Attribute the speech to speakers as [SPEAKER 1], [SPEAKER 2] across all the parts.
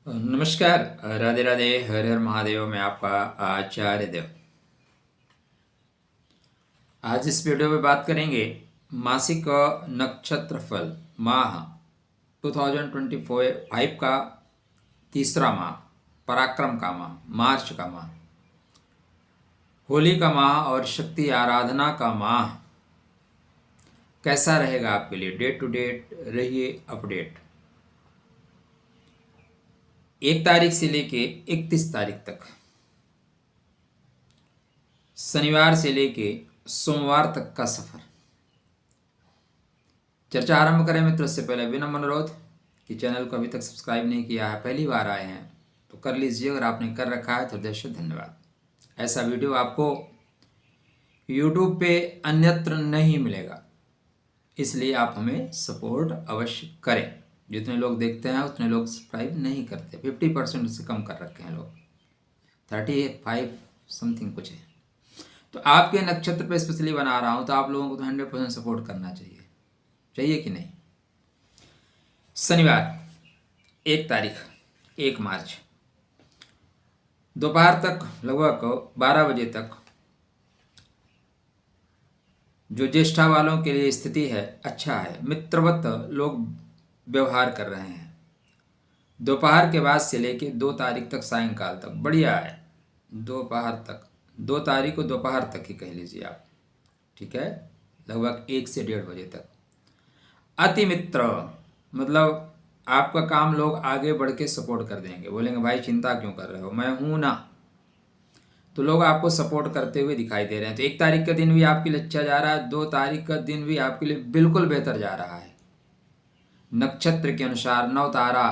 [SPEAKER 1] नमस्कार। राधे राधे, हर हर महादेव। मैं आपका आचार्य देव। आज इस वीडियो में बात करेंगे मासिक नक्षत्र फल माह 2025 का तीसरा माह, पराक्रम का माह, मार्च का माह, होली का माह और शक्ति आराधना का माह कैसा रहेगा आपके लिए। डेट टू डेट रहिए अपडेट। 1 तारीख से लेके 31 तारीख तक, शनिवार से लेके सोमवार तक का सफर। चर्चा आरंभ करें मित्रों, उससे पहले विनम्र अनुरोध कि चैनल को अभी तक सब्सक्राइब नहीं किया है, पहली बार आए हैं तो कर लीजिए। अगर आपने कर रखा है तो हृदय से धन्यवाद। ऐसा वीडियो आपको YouTube पे अन्यत्र नहीं मिलेगा, इसलिए आप हमें सपोर्ट अवश्य करें। जितने लोग देखते हैं उतने लोग सब्सक्राइब नहीं करते। 50% से कम कर रखे हैं लोग, 35 समथिंग कुछ है। तो आपके नक्षत्र पे स्पेशली बना रहा हूँ, तो आप लोगों को तो 100% सपोर्ट करना चाहिए कि नहीं। शनिवार 1 तारीख 1 मार्च दोपहर तक लगभग 12 बजे तक जो ज्येष्ठा वालों के लिए स्थिति है अच्छा है। मित्रवत लोग व्यवहार कर रहे हैं। दोपहर के बाद से लेके 2 तारीख तक सायंकाल तक बढ़िया है। दोपहर तक, 2 तारीख को दोपहर तक ही कह लीजिए आप, ठीक है, लगभग 1 से 1:30 बजे तक। अति मित्र मतलब आपका काम लोग आगे बढ़ के सपोर्ट कर देंगे, बोलेंगे भाई चिंता क्यों कर रहे हो, मैं हूं ना। तो लोग आपको सपोर्ट करते हुए दिखाई दे रहे हैं। तो 1 तारीख का दिन भी आपके लिए अच्छा जा रहा है। 2 तारीख का दिन भी आपके लिए बिल्कुल बेहतर जा रहा है। नक्षत्र के अनुसार नवतारा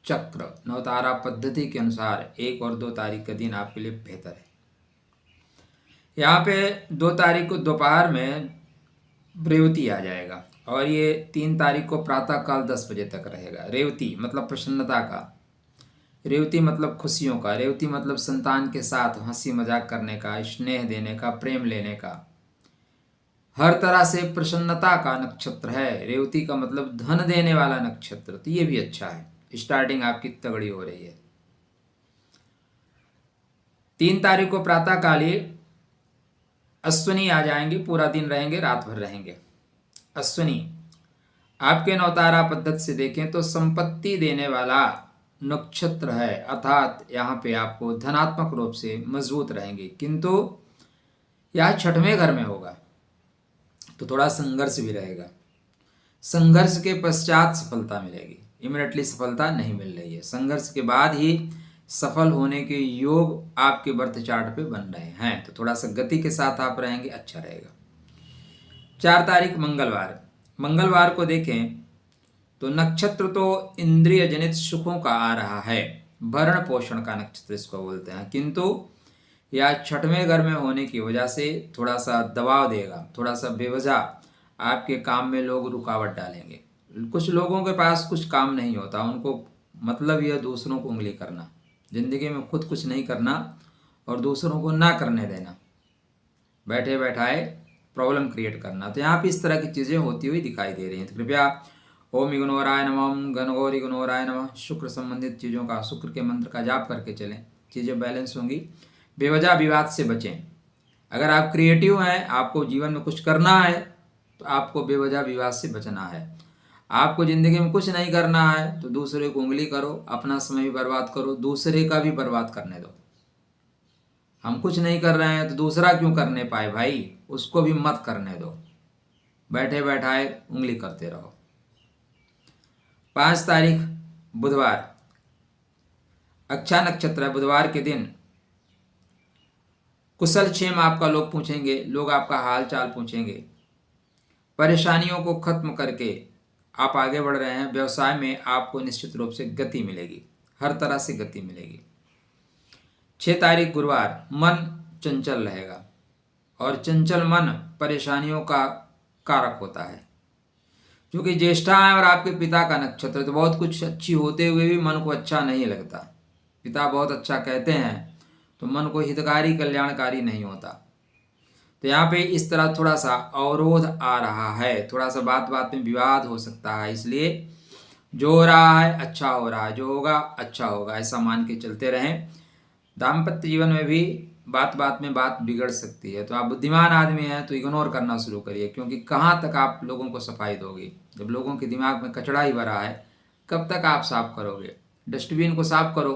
[SPEAKER 1] चक्र, नवतारा पद्धति के अनुसार 1 और 2 तारीख का दिन आपके लिए बेहतर है। यहाँ पे 2 तारीख को दोपहर में रेवती आ जाएगा और ये 3 तारीख को प्रातः काल 10 बजे तक रहेगा। रेवती मतलब प्रसन्नता का, रेवती मतलब खुशियों का, रेवती मतलब संतान के साथ हंसी मजाक करने का, स्नेह देने का, प्रेम लेने का, हर तरह से प्रसन्नता का नक्षत्र है। रेवती का मतलब धन देने वाला नक्षत्र, तो ये भी अच्छा है। स्टार्टिंग आपकी तगड़ी हो रही है। 3 तारीख को प्रातः काली अश्विनी आ जाएंगे, पूरा दिन रहेंगे, रात भर रहेंगे। अश्विनी आपके नवतारा पद्धति से देखें तो संपत्ति देने वाला नक्षत्र है, अर्थात यहाँ पे आपको धनात्मक रूप से मजबूत रहेंगे। किंतु यह 6वें घर में होगा तो थोड़ा संघर्ष भी रहेगा। संघर्ष के पश्चात सफलता मिलेगी, इमीडिएटली सफलता नहीं मिल रही है। संघर्ष के बाद ही सफल होने के योग आपके बर्थ चार्ट पे बन रहे हैं, तो थोड़ा सा गति के साथ आप रहेंगे, अच्छा रहेगा। 4 तारीख मंगलवार, मंगलवार को देखें तो नक्षत्र तो इंद्रिय जनित सुखों का आ रहा है, भरण पोषण का नक्षत्र इसको बोलते हैं। किंतु यह 6वें घर में होने की वजह से थोड़ा सा दबाव देगा, थोड़ा सा बेवजह आपके काम में लोग रुकावट डालेंगे। कुछ लोगों के पास कुछ काम नहीं होता, उनको मतलब यह दूसरों को उंगली करना, जिंदगी में खुद कुछ नहीं करना और दूसरों को ना करने देना, बैठे बैठाए प्रॉब्लम क्रिएट करना। तो यहाँ पे इस तरह की चीज़ें होती हुई दिखाई दे रही हैं। तो कृपया ओम इग्नोराय नमः, गणगौर इग्नोराय नमः, शुक्र संबंधित चीज़ों का, शुक्र के मंत्र का जाप करके चलें, चीज़ें बैलेंस होंगी। बेवजह विवाद से बचें। अगर आप क्रिएटिव हैं, आपको जीवन में कुछ करना है, तो आपको बेवजह विवाद से बचना है। आपको ज़िंदगी में कुछ नहीं करना है तो दूसरे को उंगली करो, अपना समय भी बर्बाद करो, दूसरे का भी बर्बाद करने दो। हम कुछ नहीं कर रहे हैं तो दूसरा क्यों करने पाए भाई, उसको भी मत करने दो, बैठे बैठाए उंगली करते रहो। 5 तारीख बुधवार, अच्छा नक्षत्र है। बुधवार के दिन कुशल क्षेम आपका लोग पूछेंगे, लोग आपका हाल चाल पूछेंगे। परेशानियों को खत्म करके आप आगे बढ़ रहे हैं। व्यवसाय में आपको निश्चित रूप से गति मिलेगी, हर तरह से गति मिलेगी। 6 तारीख गुरुवार, मन चंचल रहेगा और चंचल मन परेशानियों का कारक होता है। क्योंकि ज्येष्ठा है और आपके पिता का नक्षत्र, तो बहुत कुछ अच्छी होते हुए भी मन को अच्छा नहीं लगता। पिता बहुत अच्छा कहते हैं तो मन को हितकारी कल्याणकारी नहीं होता। तो यहाँ पे इस तरह थोड़ा सा अवरोध आ रहा है, थोड़ा सा बात बात में विवाद हो सकता है। इसलिए जो हो रहा है अच्छा हो रहा है, जो होगा अच्छा होगा, ऐसा मान के चलते रहें। दाम्पत्य जीवन में भी बात बात में बात बिगड़ सकती है, तो आप बुद्धिमान आदमी हैं तो इग्नोर करना शुरू करिए, क्योंकि कहाँ तक आप लोगों को सफाई दोगे जब लोगों के दिमाग में कचड़ा ही भरा है, कब तक आप साफ करोगे। डस्टबिन को साफ करो,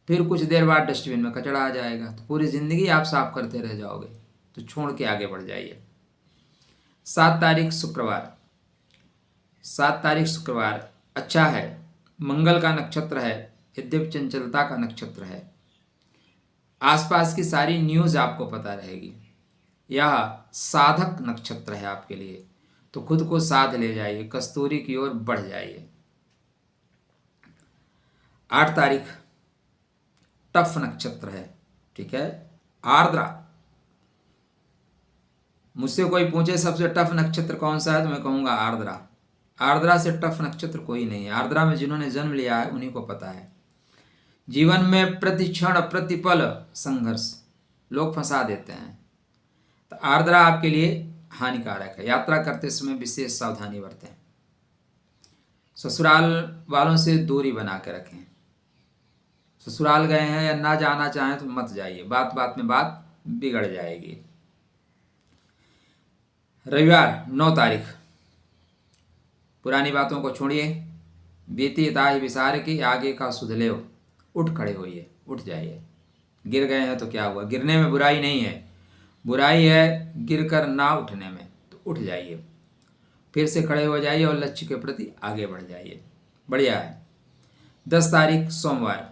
[SPEAKER 1] फिर कुछ देर बाद डस्टबिन में कचड़ा आ जाएगा, तो पूरी ज़िंदगी आप साफ करते रह जाओगे। तो छोड़ के आगे बढ़ जाइए। 7 तारीख शुक्रवार, 7 तारीख शुक्रवार अच्छा है, मंगल का नक्षत्र है, यद्यप चंचलता का नक्षत्र है। आसपास की सारी न्यूज़ आपको पता रहेगी। यह साधक नक्षत्र है आपके लिए, तो खुद को साध ले जाइए, कस्तूरी की ओर बढ़ जाइए। 8 तारीख टफ नक्षत्र है, ठीक है, आर्द्रा। मुझसे कोई पूछे सबसे टफ नक्षत्र कौन सा है, तो मैं कहूँगा आर्द्रा। आर्द्रा से टफ नक्षत्र कोई नहीं है। आर्द्रा में जिन्होंने जन्म लिया है उन्हीं को पता है। जीवन में प्रति क्षण प्रतिपल संघर्ष, लोग फंसा देते हैं, तो आर्द्रा आपके लिए हानिकारक है। यात्रा करते समय विशेष सावधानी बरतें। ससुराल वालों से दूरी बना के रखें। ससुराल गए हैं या ना जाना चाहें तो मत जाइए, बात बात में बात बिगड़ जाएगी। रविवार 9 तारीख, पुरानी बातों को छोड़िए, बीती दाही विसार की, आगे का सुध ले, उठ खड़े होइए, उठ जाइए। गिर गए हैं तो क्या हुआ, गिरने में बुराई नहीं है, बुराई है गिर कर ना उठने में। तो उठ जाइए, फिर से खड़े हो जाइए और लक्ष्य के प्रति आगे बढ़ जाइए। बढ़िया है। 10 तारीख सोमवार,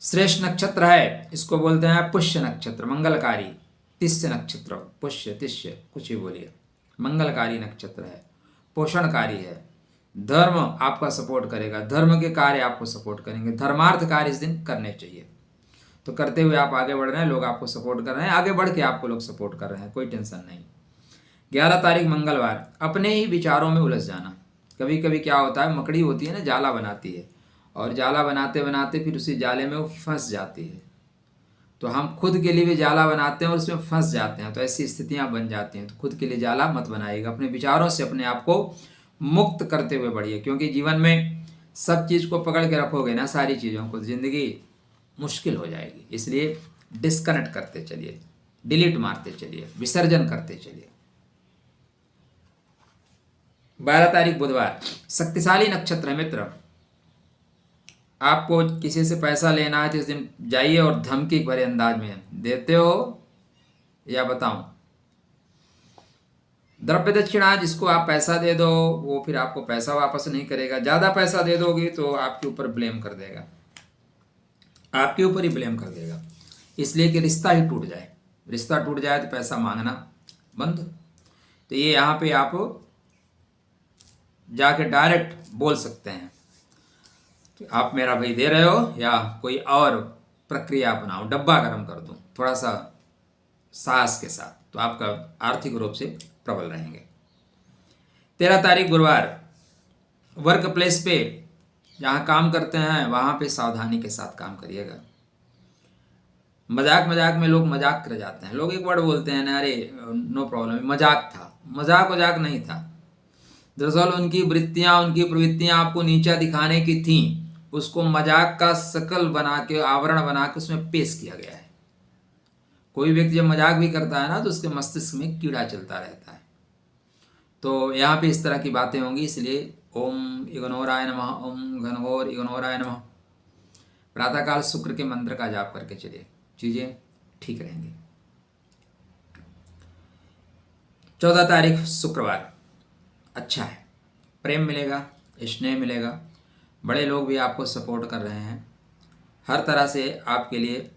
[SPEAKER 1] श्रेष्ठ नक्षत्र है, इसको बोलते हैं पुष्य नक्षत्र, मंगलकारी। तिष्य नक्षत्र, पुष्य तिष्य कुछ ही बोलिए, मंगलकारी नक्षत्र है, पोषणकारी है। धर्म आपका सपोर्ट करेगा, धर्म के कार्य आपको सपोर्ट करेंगे, धर्मार्थ कार्य इस दिन करने चाहिए। तो करते हुए आप आगे बढ़ रहे हैं, लोग आपको सपोर्ट कर रहे हैं, आगे बढ़ के आपको लोग सपोर्ट कर रहे हैं, कोई टेंशन नहीं। 11 तारीख मंगलवार, अपने ही विचारों में उलझ जाना। कभी कभी क्या होता है, मकड़ी होती है ना, जाला बनाती है, और जाला बनाते बनाते फिर उसी जाले में वो फंस जाती है। तो हम खुद के लिए भी जाला बनाते हैं और उसमें फंस जाते हैं, तो ऐसी स्थितियां बन जाती हैं। तो खुद के लिए जाला मत बनाइएगा, अपने विचारों से अपने आप को मुक्त करते हुए बढ़िए, क्योंकि जीवन में सब चीज़ को पकड़ के रखोगे ना, सारी चीज़ों को, ज़िंदगी मुश्किल हो जाएगी। इसलिए डिस्कनेक्ट करते चलिए, डिलीट मारते चलिए, विसर्जन करते चलिए। 12 तारीख बुधवार, शक्तिशाली नक्षत्र है मित्र। आपको किसी से पैसा लेना है तो इस दिन जाइए और धमकी भरे अंदाज में देते हो या बताऊं, द्रव्य दक्षिणा, जिसको आप पैसा दे दो वो फिर आपको पैसा वापस नहीं करेगा। ज़्यादा पैसा दे दोगे तो आपके ऊपर ब्लेम कर देगा, आपके ऊपर ही ब्लेम कर देगा। इसलिए कि रिश्ता ही टूट जाए, रिश्ता टूट जाए तो पैसा मांगना बंद। तो ये यहाँ पे आप जाके डायरेक्ट बोल सकते हैं कि आप मेरा भाई दे रहे हो, या कोई और प्रक्रिया अपनाओ, डब्बा गर्म कर दूं थोड़ा सा साहस के साथ, तो आपका आर्थिक रूप से प्रबल रहेंगे। 13 तारीख गुरुवार, वर्क प्लेस पे जहाँ काम करते हैं वहाँ पे सावधानी के साथ काम करिएगा। मजाक मजाक में लोग मजाक कर जाते हैं, लोग एक वर्ड बोलते हैं ना, अरे नो प्रॉब्लम, मजाक था। मजाक वजाक नहीं था, दरअसल उनकी वृत्तियाँ, उनकी प्रवृत्तियाँ आपको नीचा दिखाने की थी, उसको मजाक का शकल बना के, आवरण बना के उसमें पेश किया गया है। कोई व्यक्ति जब मजाक भी करता है ना तो उसके मस्तिष्क में कीड़ा चलता रहता है। तो यहाँ पे इस तरह की बातें होंगी, इसलिए ओम इग्नोराय नमः, ओम घनघोर इग्नोराय नमः, प्रातःकाल शुक्र के मंत्र का जाप करके चलिए, चीज़ें ठीक रहेंगी। 14 तारीख शुक्रवार, अच्छा है, प्रेम मिलेगा, स्नेह मिलेगा, बड़े लोग भी आपको सपोर्ट कर रहे हैं, हर तरह से आपके लिए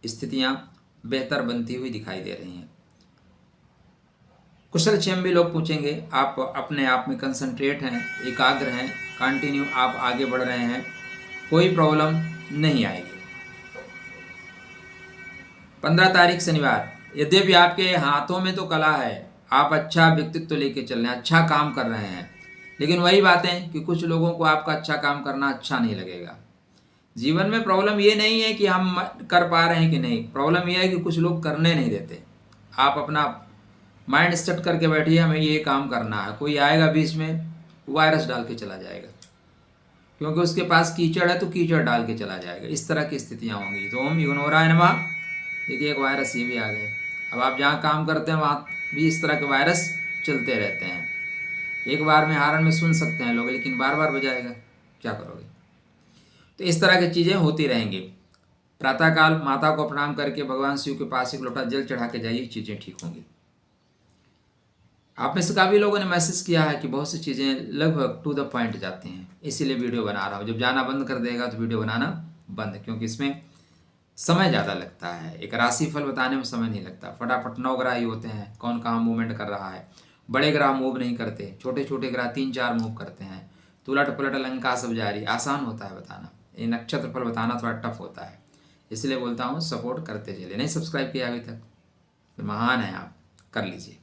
[SPEAKER 1] स्थितियाँ बेहतर बनती हुई दिखाई दे रही हैं। कुशल क्षेम भी लोग पूछेंगे, आप अपने आप में कंसंट्रेट हैं, एकाग्र हैं, कंटिन्यू आप आगे बढ़ रहे हैं, कोई प्रॉब्लम नहीं आएगी। 15 तारीख शनिवार, यद्यपि आपके हाथों में तो कला है, आप अच्छा व्यक्तित्व लेके चल रहे हैं, अच्छा काम कर रहे हैं, लेकिन वही बातें कि कुछ लोगों को आपका अच्छा काम करना अच्छा नहीं लगेगा। जीवन में प्रॉब्लम ये नहीं है कि हम कर पा रहे हैं कि नहीं, प्रॉब्लम ये है कि कुछ लोग करने नहीं देते। आप अपना माइंड सेट करके बैठिए, हमें ये काम करना है, कोई आएगा बीच में वायरस डाल के चला जाएगा। क्योंकि उसके पास कीचड़ है तो कीचड़ डाल के चला जाएगा। इस तरह की स्थितियाँ होंगी। तो ओम इग्नोराय नमः। देखिए एक वायरस ये भी आ गए। अब आप जहाँ काम करते हैं वहाँ भी इस तरह के वायरस चलते रहते हैं। एक बार में हारन में सुन सकते हैं लोग, लेकिन बार बार बजाएगा, क्या करोगे। तो इस तरह की चीज़ें होती रहेंगी। प्रातःकाल माता को प्रणाम करके भगवान शिव के पास एक लोटा जल चढ़ा के जाइए, चीज़ें ठीक होंगी। आप में से काफ़ी लोगों ने मैसेज किया है कि बहुत सी चीज़ें लगभग टू द पॉइंट जाती हैं, इसीलिए वीडियो बना रहा हूँ। जब जाना बंद कर देगा तो वीडियो बनाना बंद, क्योंकि इसमें समय ज़्यादा लगता है। एक राशिफल बताने में समय नहीं लगता। फटाफट 9 ग्रह ही होते हैं, कौन कहाँ मूवमेंट कर रहा है। बड़े ग्रह मूव नहीं करते, छोटे छोटे ग्रह 3-4 मूव करते हैं। तो उलट पलट लंका सब जारी, आसान होता है बताना। ये नक्षत्र फल बताना थोड़ा टफ होता है, इसलिए बोलता हूँ सपोर्ट करते चलिए। नहीं सब्सक्राइब किया अभी तक तो महान है, आप कर लीजिए।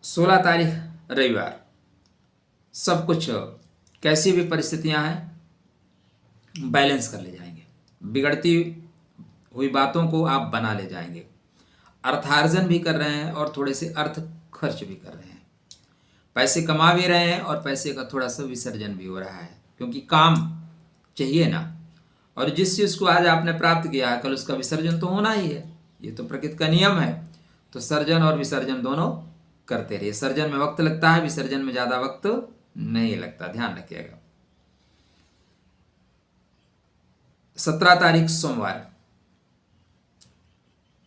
[SPEAKER 1] 16 तारीख रविवार, सब कुछ कैसी भी परिस्थितियां हैं बैलेंस कर ले जाएंगे। बिगड़ती हुई बातों को आप बना ले जाएंगे। अर्थार्जन भी कर रहे हैं और थोड़े से अर्थ खर्च भी कर रहे हैं। पैसे कमा भी रहे हैं और पैसे का थोड़ा सा विसर्जन भी हो रहा है, क्योंकि काम चाहिए ना। और जिस चीज़ को आज आपने प्राप्त किया है कल उसका विसर्जन तो होना ही है, ये तो प्रकृति का नियम है। तो सर्जन और विसर्जन दोनों करते रहिए। सर्जन में वक्त लगता है, विसर्जन में ज़्यादा वक्त नहीं लगता, ध्यान रखिएगा। 17 तारीख सोमवार,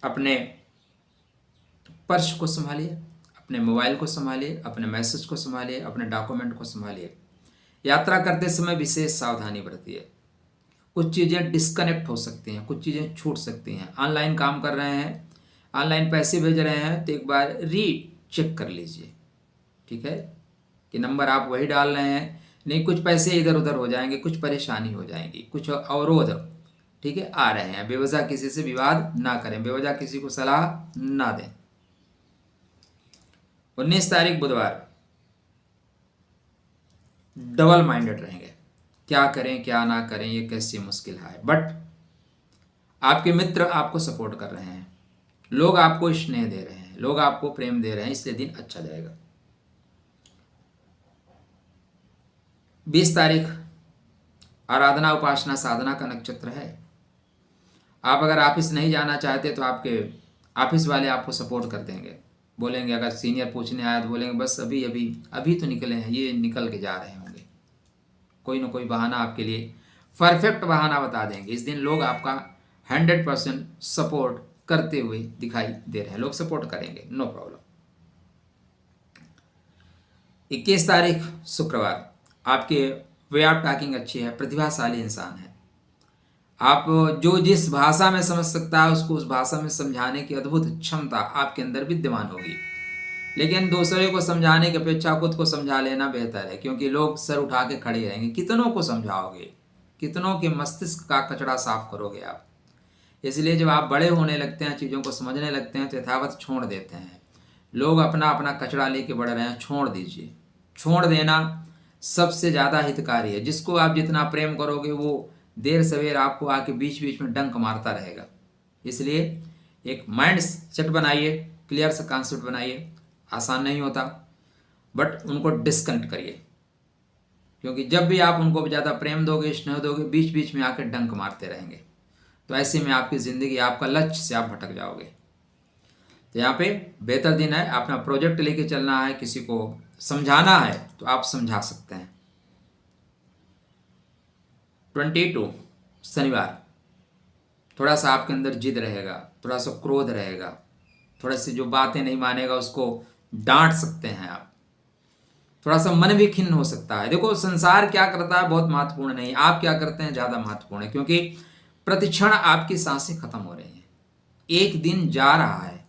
[SPEAKER 1] अपने पर्स को संभालिए, अपने मोबाइल को संभालिए, अपने मैसेज को संभालिए, अपने डॉक्यूमेंट को संभालिए। यात्रा करते समय विशेष सावधानी बरतिए। कुछ चीज़ें डिस्कनेक्ट हो सकती हैं, कुछ चीज़ें छूट सकती हैं। ऑनलाइन काम कर रहे हैं, ऑनलाइन पैसे भेज रहे हैं, तो एक बार रीचेक कर लीजिए, ठीक है, कि नंबर आप वही डाल रहे हैं। नहीं कुछ पैसे इधर उधर हो जाएंगे, कुछ परेशानी हो जाएगी, कुछ अवरोध, ठीक है, आ रहे हैं। बेवजह किसी से विवाद ना करें, बेवजह किसी को सलाह ना दें। 19 तारीख बुधवार, डबल माइंडेड रहेंगे, क्या करें क्या ना करें ये कैसी मुश्किल है। बट आपके मित्र आपको सपोर्ट कर रहे हैं, लोग आपको स्नेह दे रहे हैं, लोग आपको प्रेम दे रहे हैं, इसलिए दिन अच्छा जाएगा। 20 तारीख आराधना उपासना साधना का नक्षत्र है। आप अगर ऑफिस नहीं जाना चाहते तो आपके ऑफिस वाले आपको सपोर्ट कर देंगे, बोलेंगे, अगर सीनियर पूछने आया तो बोलेंगे बस अभी अभी अभी तो निकले हैं, ये निकल के जा रहे होंगे। कोई ना कोई बहाना आपके लिए परफेक्ट बहाना बता देंगे। इस दिन लोग आपका 100% सपोर्ट करते हुए दिखाई दे रहे हैं, लोग सपोर्ट करेंगे, नो प्रॉब्लम। 21 तारीख शुक्रवार, आपके वे ऑफ टॉकिंग अच्छी है, प्रतिभाशाली इंसान है। आप जो जिस भाषा में समझ सकता है उसको उस भाषा में समझाने की अद्भुत क्षमता आपके अंदर विद्यमान होगी। लेकिन दूसरे को समझाने की अपेक्षा खुद को समझा लेना बेहतर है, क्योंकि लोग सर उठा के खड़े रहेंगे। कितनों को समझाओगे, कितनों के मस्तिष्क का कचरा साफ करोगे आप। इसलिए जब आप बड़े होने लगते हैं, चीज़ों को समझने लगते हैं, तो यथावत छोड़ देते हैं। लोग अपना अपना कचरा लेके बढ़ रहे हैं, छोड़ दीजिए। छोड़ देना सबसे ज़्यादा हितकारी है। जिसको आप जितना प्रेम करोगे वो देर सवेर आपको आके बीच बीच में डंक मारता रहेगा। इसलिए एक माइंड सेट बनाइए, क्लियर सा कॉन्सेप्ट बनाइए। आसान नहीं होता, बट उनको डिस्कनेक्ट करिए, क्योंकि जब भी आप उनको ज़्यादा प्रेम दोगे, स्नेह दोगे, बीच बीच में आकर डंक मारते रहेंगे। तो ऐसे में आपकी ज़िंदगी, आपका लक्ष्य से आप भटक जाओगे। तो यहाँ पे बेहतर दिन है, अपना प्रोजेक्ट लेके चलना है, किसी को समझाना है तो आप समझा सकते हैं। 22 शनिवार, थोड़ा सा आपके अंदर जिद रहेगा, थोड़ा सा क्रोध रहेगा, थोड़ा सी जो बातें नहीं मानेगा उसको डांट सकते हैं आप। थोड़ा सा मन भी खिन्न हो सकता है। देखो संसार क्या करता है बहुत महत्वपूर्ण नहीं, आप क्या करते हैं ज़्यादा महत्वपूर्ण है, क्योंकि प्रतिक्षण आपकी सांसें खत्म हो रही हैं। एक दिन जा रहा है,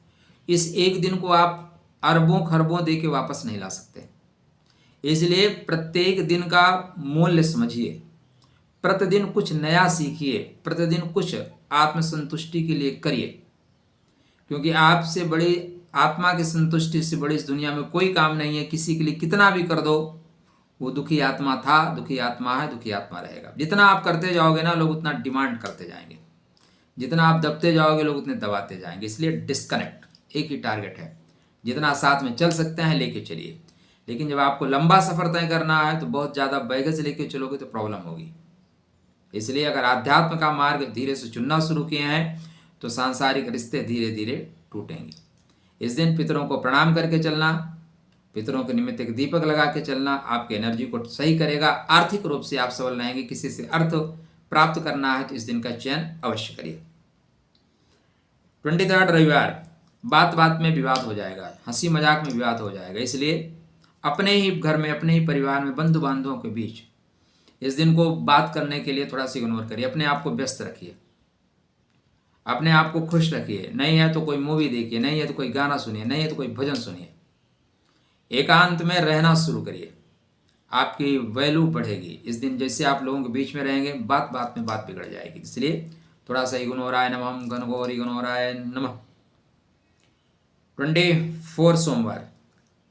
[SPEAKER 1] इस एक दिन को आप अरबों खरबों दे के वापस नहीं ला सकते। इसलिए प्रत्येक दिन का मूल्य समझिए, प्रतिदिन कुछ नया सीखिए, प्रतिदिन कुछ आत्मसंतुष्टि के लिए करिए, क्योंकि आपसे बड़ी आत्मा की संतुष्टि से बड़ी इस दुनिया में कोई काम नहीं है। किसी के लिए कितना भी कर दो, वो दुखी आत्मा था, दुखी आत्मा है, दुखी आत्मा रहेगा। जितना आप करते जाओगे ना, लोग उतना डिमांड करते जाएंगे। जितना आप दबते जाओगे, लोग उतने दबाते जाएंगे। इसलिए डिस्कनेक्ट, एक ही टारगेट है, जितना साथ में चल सकते हैं लेके चलिए। लेकिन जब आपको लंबा सफ़र तय करना है तो बहुत ज़्यादा बैगेज लेके चलोगे तो प्रॉब्लम होगी। इसलिए अगर आध्यात्म का मार्ग धीरे से चुनना शुरू किए हैं तो सांसारिक रिश्ते धीरे धीरे टूटेंगे। इस दिन पितरों को प्रणाम करके चलना, पितरों के निमित्त एक दीपक लगा के चलना आपकी एनर्जी को सही करेगा। आर्थिक रूप से आप सबल रहेंगे। किसी से अर्थ प्राप्त करना है तो इस दिन का चयन अवश्य करिए। 23 रविवार, बात बात में विवाद हो जाएगा, हंसी मजाक में विवाद हो जाएगा। इसलिए अपने ही घर में, अपने ही परिवार में, बंधु बांधवों के बीच इस दिन को बात करने के लिए थोड़ा सा इग्नोर करिए। अपने आप को व्यस्त रखिए, अपने आप को खुश रखिए। नहीं है तो कोई मूवी देखिए, नहीं है तो कोई गाना सुनिए, नहीं है तो कोई भजन सुनिए। एकांत में रहना शुरू करिए, आपकी वैल्यू बढ़ेगी। इस दिन जैसे आप लोगों के बीच में रहेंगे बात बात में बात बिगड़ जाएगी। इसलिए थोड़ा सा इग्नोराय नमः, घनघोर इग्नोराय नमः। 24 सोमवार,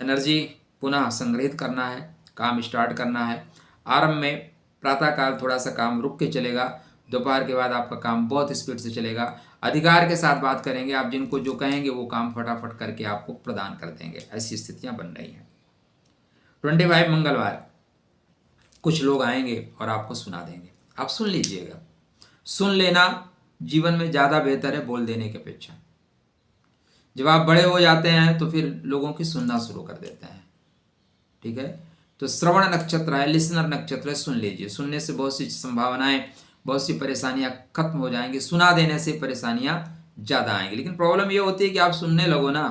[SPEAKER 1] एनर्जी पुनः संग्रहित करना है, काम स्टार्ट करना है। आरंभ में प्रातःकाल थोड़ा सा काम रुक के चलेगा, दोपहर के बाद आपका काम बहुत स्पीड से चलेगा। अधिकार के साथ बात करेंगे, आप जिनको जो कहेंगे वो काम फटाफट करके आपको प्रदान कर देंगे। ऐसी स्थितियां बन रही हैं। 25 मंगलवार, कुछ लोग आएंगे और आपको सुना देंगे, आप सुन लीजिएगा। सुन लेना जीवन में ज़्यादा बेहतर है बोल देने की अपेक्षा। जब आप बड़े हो जाते हैं तो फिर लोगों की सुनना शुरू कर देते हैं, ठीक है। तो श्रवण नक्षत्र है, लिसनर नक्षत्र है, सुन लीजिए। सुनने से बहुत सी संभावनाएं, बहुत सी परेशानियां खत्म हो जाएंगी। सुना देने से परेशानियां ज़्यादा आएंगी। लेकिन प्रॉब्लम ये होती है कि आप सुनने लगो ना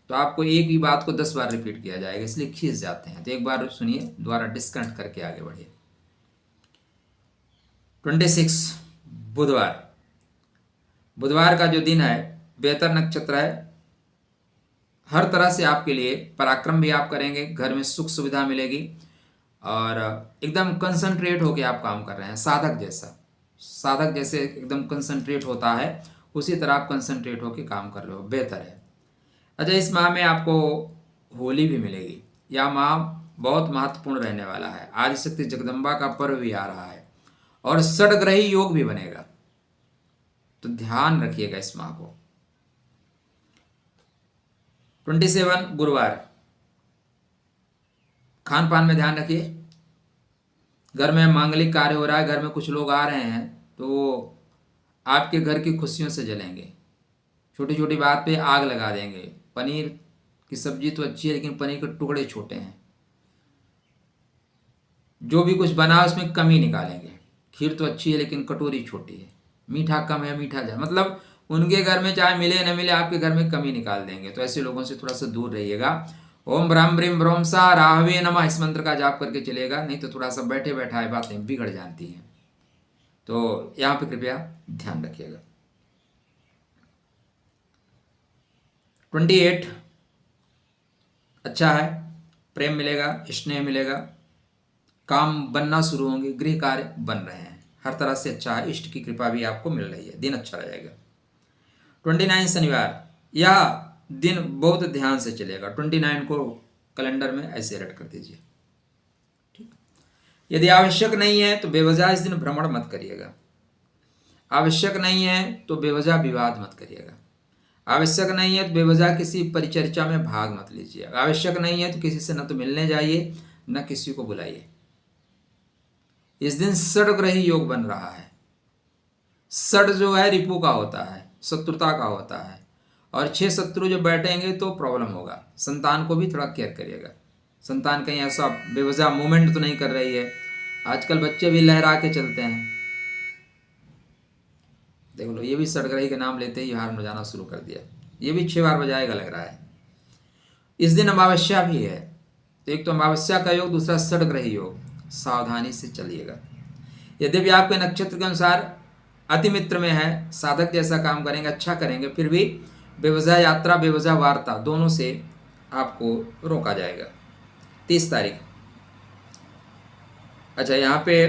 [SPEAKER 1] तो आपको एक ही बात को 10 बार रिपीट किया जाएगा, इसलिए खींच जाते हैं। तो एक बार सुनिए, दोबारा डिस्कनेक्ट करके आगे बढ़िए। 26 बुधवार, बुधवार का जो दिन है बेहतर नक्षत्र है। हर तरह से आपके लिए पराक्रम भी आप करेंगे, घर में सुख सुविधा मिलेगी और एकदम कंसंट्रेट होके आप काम कर रहे हैं। साधक जैसे एकदम कंसंट्रेट होता है उसी तरह आप कंसंट्रेट होके काम कर रहे हो, बेहतर है। अच्छा, इस माह में आपको होली भी मिलेगी। यह माह बहुत महत्वपूर्ण रहने वाला है। आदिशक्ति जगदम्बा का पर्व भी आ रहा है और षडग्रही योग भी बनेगा, तो ध्यान रखिएगा इस माह को। 27 गुरुवार, खान पान में ध्यान रखिए। घर में मांगलिक कार्य हो रहा है, घर में कुछ लोग आ रहे हैं तो आपके घर की खुशियों से जलेंगे। छोटी छोटी बात पे आग लगा देंगे। पनीर की सब्जी तो अच्छी है लेकिन पनीर के टुकड़े छोटे हैं। जो भी कुछ बना उसमें कमी निकालेंगे। खीर तो अच्छी है लेकिन कटोरी छोटी है। मीठा कम है, मीठा ज़्यादा, मतलब उनके घर में चाहे मिले न मिले आपके घर में कमी निकाल देंगे। तो ऐसे लोगों से थोड़ा सा दूर रहिएगा। ओम ब्रह्म ब्रीम ब्रोम सा राहवे नमः इस मंत्र का जाप करके चलेगा, नहीं तो थोड़ा सा बैठे बैठाए बातें बिगड़ जाती हैं। तो यहाँ पे कृपया ध्यान रखिएगा। 28 अच्छा है, प्रेम मिलेगा, स्नेह मिलेगा, काम बनना शुरू होंगे, गृह कार्य बन रहे हैं, हर तरह से अच्छा है। इष्ट की कृपा भी आपको मिल रही है, दिन अच्छा रहेगा। 29 शनिवार, यह दिन बहुत ध्यान से चलेगा। 29 को कैलेंडर में ऐसे रट कर दीजिए, ठीक। यदि आवश्यक नहीं है तो बेवजह इस दिन भ्रमण मत करिएगा। आवश्यक नहीं है तो बेवजह विवाद मत करिएगा। आवश्यक नहीं है तो बेवजह किसी परिचर्चा में भाग मत लीजिए। आवश्यक नहीं है तो किसी से न तो मिलने जाइए न किसी को बुलाइए। इस दिन षडग्रही योग बन रहा है। षड जो है रिपु का होता है, शत्रुता का होता है, और 6 शत्रु जो बैठेंगे तो प्रॉब्लम होगा। संतान को भी थोड़ा केयर करिएगा। संतान कहीं ऐसा बेवजह मूवमेंट तो नहीं कर रही है। आजकल बच्चे भी लहरा के चलते हैं, देख लो, ये भी षडग्रही के नाम लेते ही हार बजाना शुरू कर दिया। ये भी 6 बार बजाएगा लग रहा है। इस दिन अमावस्या भी है, तो एक तो अमावस्या का योग, दूसरा षडग्रही योग। सावधानी से चलिएगा। यद्यपि आपके नक्षत्र के अनुसार अति मित्र में है, साधक जैसा काम करेंगे, अच्छा करेंगे, फिर भी बेवजह यात्रा, बेवजह वार्ता दोनों से आपको रोका जाएगा। 30 तारीख, अच्छा यहाँ पे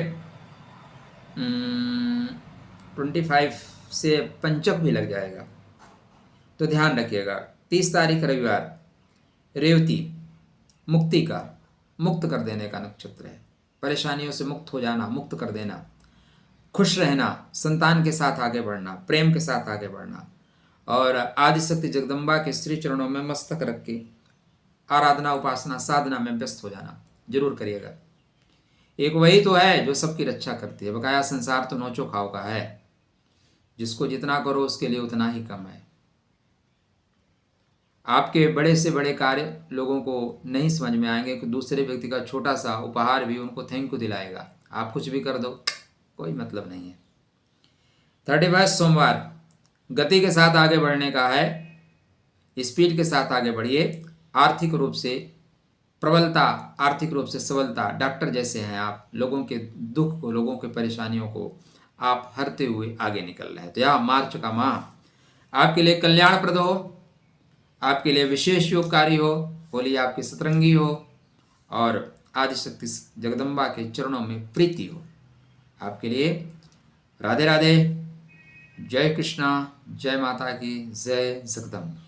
[SPEAKER 1] 25 से पंचक भी लग जाएगा, तो ध्यान रखिएगा। 30 तारीख रविवार, रेवती मुक्ति का, मुक्त कर देने का नक्षत्र है। परेशानियों से मुक्त हो जाना, मुक्त कर देना, खुश रहना, संतान के साथ आगे बढ़ना, प्रेम के साथ आगे बढ़ना, और आदिशक्ति जगदम्बा के श्री चरणों में मस्तक रख के आराधना उपासना साधना में व्यस्त हो जाना जरूर करिएगा। एक वही तो है जो सबकी रक्षा करती है। बकाया संसार तो नोचो खाओ का है, जिसको जितना करो उसके लिए उतना ही कम है। आपके बड़े से बड़े कार्य लोगों को नहीं समझ में आएंगे कि दूसरे व्यक्ति का छोटा सा उपहार भी उनको थैंक यू दिलाएगा। आप कुछ भी कर दो, कोई मतलब नहीं है। 31 सोमवार गति के साथ आगे बढ़ने का है, स्पीड के साथ आगे बढ़िए। आर्थिक रूप से प्रबलता, आर्थिक रूप से सबलता, डॉक्टर जैसे हैं आप। लोगों के दुख को, लोगों के परेशानियों को आप हरते हुए आगे निकल रहे हैं। तो यह मार्च का माह आपके लिए कल्याणप्रद हो, आपके लिए विशेष योगकारी हो, होली आपकी सतरंगी हो और आदिशक्ति जगदम्बा के चरणों में प्रीति हो आपके लिए। राधे राधे, जय कृष्णा, जय माता की, जय जगदम्बा।